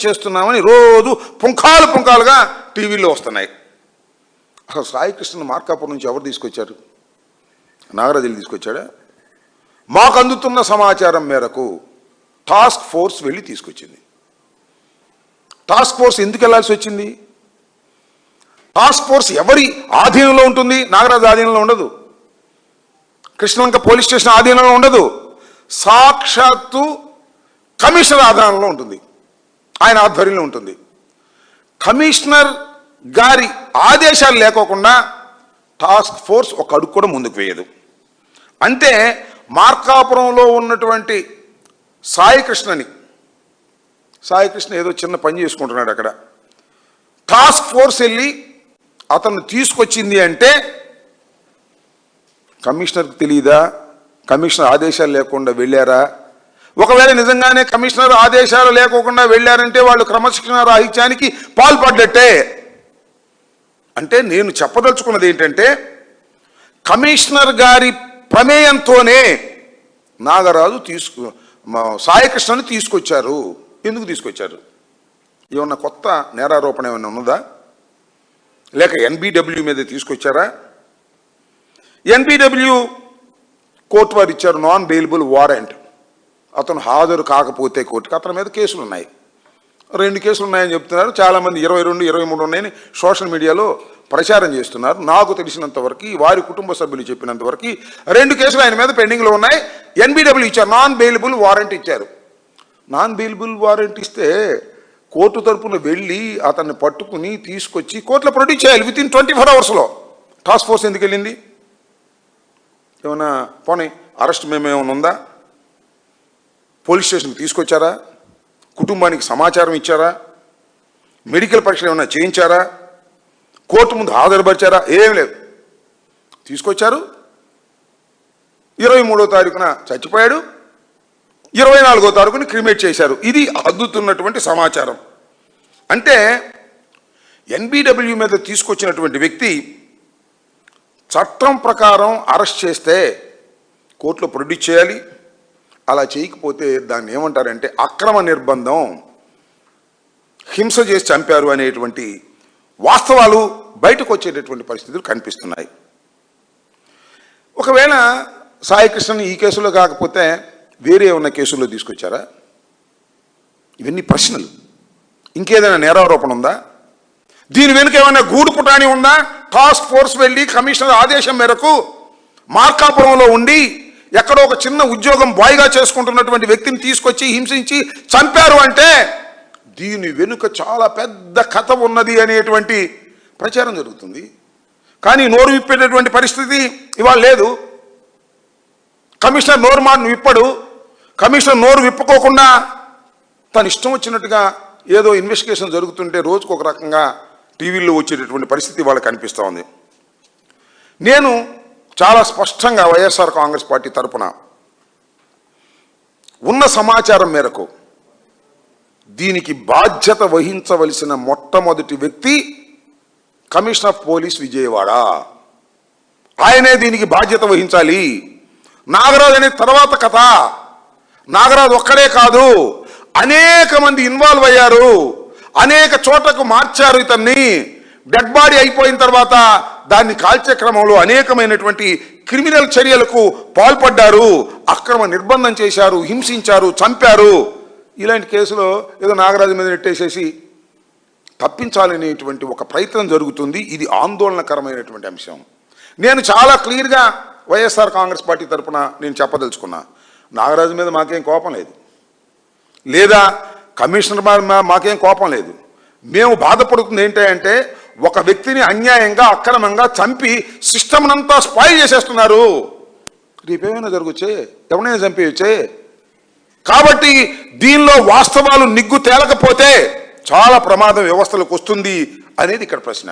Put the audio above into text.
చేస్తున్నామని రోజు పుంఖాలుగా టీవీలో వస్తున్నాయి. అసలు సాయి కృష్ణ మార్కాపురం నుంచి ఎవరు తీసుకొచ్చారు? నాగరాజులు తీసుకొచ్చాడా? మాకు అందుతున్న సమాచారం మేరకు టాస్క్ ఫోర్స్ వెళ్ళి తీసుకొచ్చింది. టాస్క్ ఫోర్స్ ఎందుకు వెళ్లాల్సి వచ్చింది? టాస్క్ ఫోర్స్ ఎవరి ఆధీనంలో ఉంటుంది? నాగరాజు ఆధీనంలో ఉండదు, కృష్ణలంక పోలీస్ స్టేషన్ ఆధీనంలో ఉండదు, సాక్షాత్తు కమిషనర్ ఆధీనంలో ఉంటుంది, ఆయన ఆధ్వర్యంలో ఉంటుంది. కమిషనర్ గారి ఆదేశాలు లేకోకుండా టాస్క్ ఫోర్స్ ఒక అడుగు కూడా ముందుకు వేయదు. అంటే మార్కాపురంలో ఉన్నటువంటి సాయి కృష్ణ ఏదో చిన్న పని చేసుకుంటున్నాడు అక్కడ. టాస్క్ ఫోర్స్ వెళ్ళి అతను తీసుకొచ్చింది అంటే కమిషనర్కి తెలియదా? కమిషనర్ ఆదేశాలు లేకుండా వెళ్ళారా? ఒకవేళ నిజంగానే కమిషనర్ ఆదేశాలు లేకోకుండా వెళ్ళారంటే వాళ్ళు క్రమశిక్షణ రాహిత్యానికి పాల్పడ్డట్టే. అంటే నేను చెప్పదలుచుకున్నది ఏంటంటే, కమిషనర్ గారి ప్రమేయంతోనే నాగరాజు సాయి కృష్ణని తీసుకొచ్చారు. ఎందుకు తీసుకొచ్చారు? ఏమన్నా కొత్త నేరారోపణ ఏమైనా ఉన్నదా? లేక ఎన్బిడబ్ల్యూ మీద తీసుకొచ్చారా? ఎన్బిడబ్ల్యూ కోర్టు వారు ఇచ్చారు నాన్ బెయిలబుల్ వారెంట్. అతను హాజరు కాకపోతే కోర్టుకి అతని మీద కేసులు ఉన్నాయి. 2 కేసులు ఉన్నాయని చెప్తున్నారు. చాలామంది 22, 23 ఉన్నాయని సోషల్ మీడియాలో ప్రచారం చేస్తున్నారు. నాకు తెలిసినంతవరకు, వారి కుటుంబ సభ్యులు చెప్పినంతవరకు 2 కేసులు ఆయన మీద పెండింగ్లో ఉన్నాయి. ఎన్బిడబ్ల్యూ ఇచ్చారు, నాన్ బెయిలబుల్ వారెంట్ ఇచ్చారు. నాన్ బెయిలబుల్ వారెంట్ ఇస్తే కోర్టు తరపున వెళ్ళి అతన్ని పట్టుకుని తీసుకొచ్చి కోర్టులో ప్రొడ్యూస్ చేయాలి వితిన్ 24 అవర్స్లో. టాస్క్ ఫోర్స్ ఎందుకు వెళ్ళింది? ఏమన్నా పోనీ అరెస్ట్ మేమేమైనా ఉందా? పోలీస్ స్టేషన్కి తీసుకొచ్చారా? కుటుంబానికి సమాచారం ఇచ్చారా? మెడికల్ పరీక్షలు ఏమైనా చేయించారా? కోర్టు ముందు హాజరుపరిచారా? ఏం లేదు. తీసుకొచ్చారు, 23వ తారీఖున చచ్చిపోయాడు, 24వ తారీఖుని క్రిమినేట్ చేశారు. ఇది అందుతున్నటువంటి సమాచారం. అంటే ఎన్బిడబ్ల్యూ మీద తీసుకొచ్చినటువంటి వ్యక్తి చట్టం ప్రకారం అరెస్ట్ చేస్తే కోర్టులో ప్రొడ్యూస్ చేయాలి. అలా చేయకపోతే దాన్ని ఏమంటారంటే అక్రమ నిర్బంధం, హింస చేసి చంపారు అనేటువంటి వాస్తవాలు బయటకు వచ్చేటటువంటి పరిస్థితులు కనిపిస్తున్నాయి. ఒకవేళ సాయి కృష్ణని ఈ కేసులో కాకపోతే వేరే ఉన్న కేసుల్లో తీసుకొచ్చారా? ఇవన్నీ ప్రశ్నలు. ఇంకేదైనా నేరారోపణ ఉందా? దీని వెనుక ఏమైనా గూడు పుటాని ఉందా? టాస్క్ ఫోర్స్ వెళ్ళి కమిషనర్ ఆదేశం మేరకు మార్కాపురంలో ఉండి ఎక్కడో ఒక చిన్న ఉద్యోగం బాయ్గా చేసుకుంటున్నటువంటి వ్యక్తిని తీసుకొచ్చి హింసించి చంపారు అంటే దీని వెనుక చాలా పెద్ద కథ ఉన్నది అనేటువంటి ప్రచారం జరుగుతుంది. కానీ నోరు విప్పేటటువంటి పరిస్థితి ఇవాళ లేదు. కమిషనర్ నోరు మాట విప్పడు. కమిషనర్ నోరు విప్పుకోకుండా తను ఇష్టం వచ్చినట్టుగా ఏదో ఇన్వెస్టిగేషన్ జరుగుతుంటే రోజుకు ఒక రకంగా టీవీల్లో వచ్చేటటువంటి పరిస్థితి వాళ్ళకి కనిపిస్తూ ఉంది. నేను చాలా స్పష్టంగా వైఎస్ఆర్ కాంగ్రెస్ పార్టీ తరఫున ఉన్న సమాచారం మేరకు దీనికి బాధ్యత వహించవలసిన మొట్టమొదటి వ్యక్తి కమిషనర్ ఆఫ్ పోలీస్ విజయవాడ. ఆయనే దీనికి బాధ్యత వహించాలి. నాగరాజు అనే తర్వాత కథ. నాగరాజు ఒక్కడే కాదు, అనేక మంది ఇన్వాల్వ్ అయ్యారు, అనేక చోటకు మార్చారు ఇతన్ని. డెడ్ బాడీ అయిపోయిన తర్వాత దాన్ని కాల్చే క్రమంలో అనేకమైనటువంటి క్రిమినల్ చర్యలకు పాల్పడ్డారు, అక్రమ నిర్బంధం చేశారు, హింసించారు, చంపారు. ఇలాంటి కేసులో ఏదో నాగరాజు మీద నెట్టేసేసి తప్పించాలనేటువంటి ఒక ప్రయత్నం జరుగుతుంది. ఇది ఆందోళనకరమైనటువంటి అంశం. నేను చాలా క్లియర్గా వైఎస్ఆర్ కాంగ్రెస్ పార్టీ తరఫున నేను చెప్పదలుచుకున్నా, నాగరాజు మీద మాకేం కోపం లేదు, లేదా కమిషనర్ మాకేం కోపం లేదు. మేము బాధపడుతుంది ఏంటంటే ఒక వ్యక్తిని అన్యాయంగా అక్రమంగా చంపి సిస్టమ్నంతా స్పాయిల్ చేసేస్తున్నారు. రేపేమైనా జరగచ్చే, ఎవరైనా చంపేయచ్చే. కాబట్టి దీనిలో వాస్తవాలు నిగ్గు తేలకపోతే చాలా ప్రమాదం వ్యవస్థలకు వస్తుంది అనేది ఇక్కడ ప్రశ్న.